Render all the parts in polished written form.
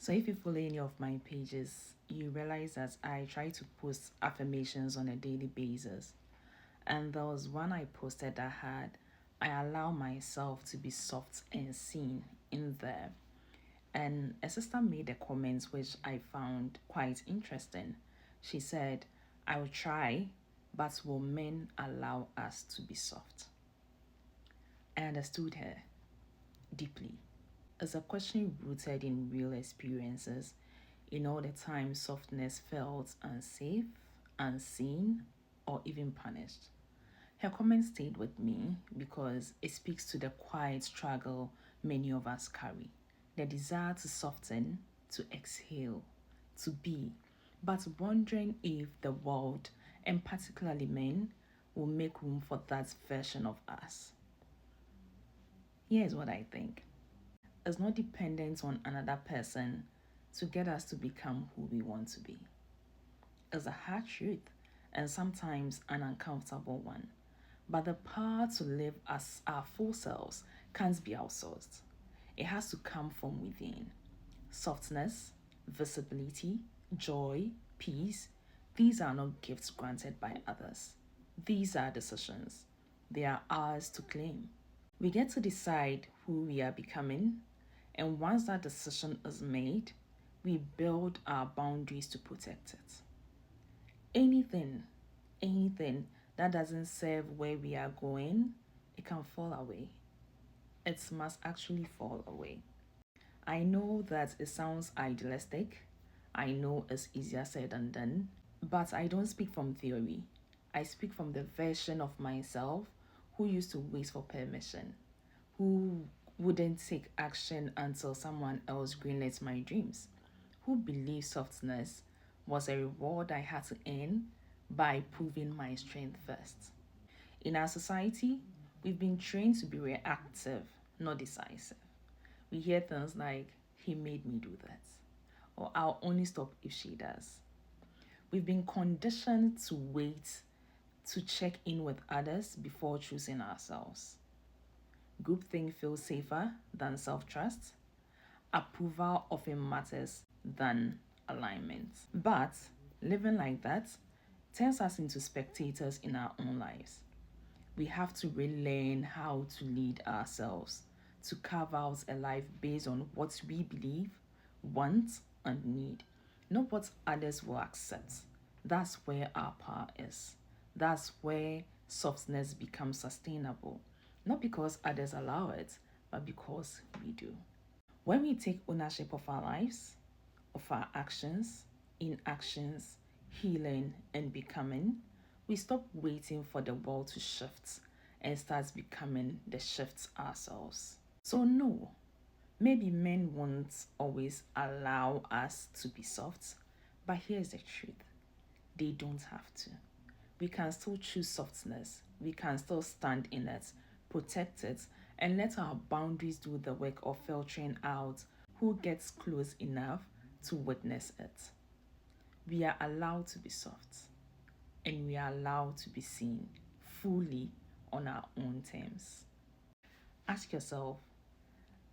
So if you follow any of my pages, you realize that I try to post affirmations on a daily basis. And there was one I posted that had, I allow myself to be soft and seen in there. And a sister made a comment which I found quite interesting. She said, I will try, but will men allow us to be soft? I understood her deeply. It's a question rooted in real experiences. In all the time softness felt unsafe, unseen, or even punished. Her comment stayed with me because it speaks to the quiet struggle many of us carry. The desire to soften, to exhale, to be, but wondering if the world, and particularly men, will make room for that version of us. Here's what I think. It's not dependent on another person to get us to become who we want to be. It's a hard truth and sometimes an uncomfortable one. But the power to live as our full selves can't be outsourced. It has to come from within. Softness, visibility, joy, peace, these are not gifts granted by others. These are decisions. They are ours to claim. We get to decide who we are becoming, and once that decision is made, we build our boundaries to protect it. Anything that doesn't serve where we are going, it can fall away. It must actually fall away. I know that it sounds idealistic. I know it's easier said than done, but I don't speak from theory. I speak from the version of myself who used to wait for permission, who wouldn't take action until someone else greenlit my dreams, who believed softness was a reward I had to earn by proving my strength first. In our society, we've been trained to be reactive, not decisive. We hear things like, he made me do that, or I'll only stop if she does. We've been conditioned to wait, to check in with others before choosing ourselves. Groupthink feels safer than self trust. Approval often matters than alignment. But living like that turns us into spectators in our own lives. We have to relearn how to lead ourselves, to carve out a life based on what we believe, want, and need, not what others will accept. That's where our power is. That's where softness becomes sustainable, not because others allow it, but because we do. When we take ownership of our lives, of our actions, inactions, healing, and becoming, we stop waiting for the world to shift and start becoming the shifts ourselves. So, no, maybe men won't always allow us to be soft, but here's the truth, they don't have to. We can still choose softness, we can still stand in it, protect it, and let our boundaries do the work of filtering out who gets close enough to witness it. We are allowed to be soft, and we are allowed to be seen fully on our own terms. Ask yourself,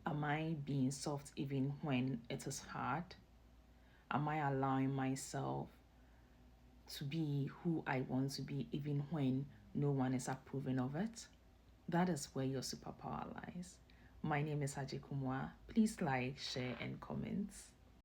am I being soft even when it is hard? Am I allowing myself to be who I want to be even when no one is approving of it? That is where your superpower lies. My name is Haji Kumwa. Please like, share, and comment.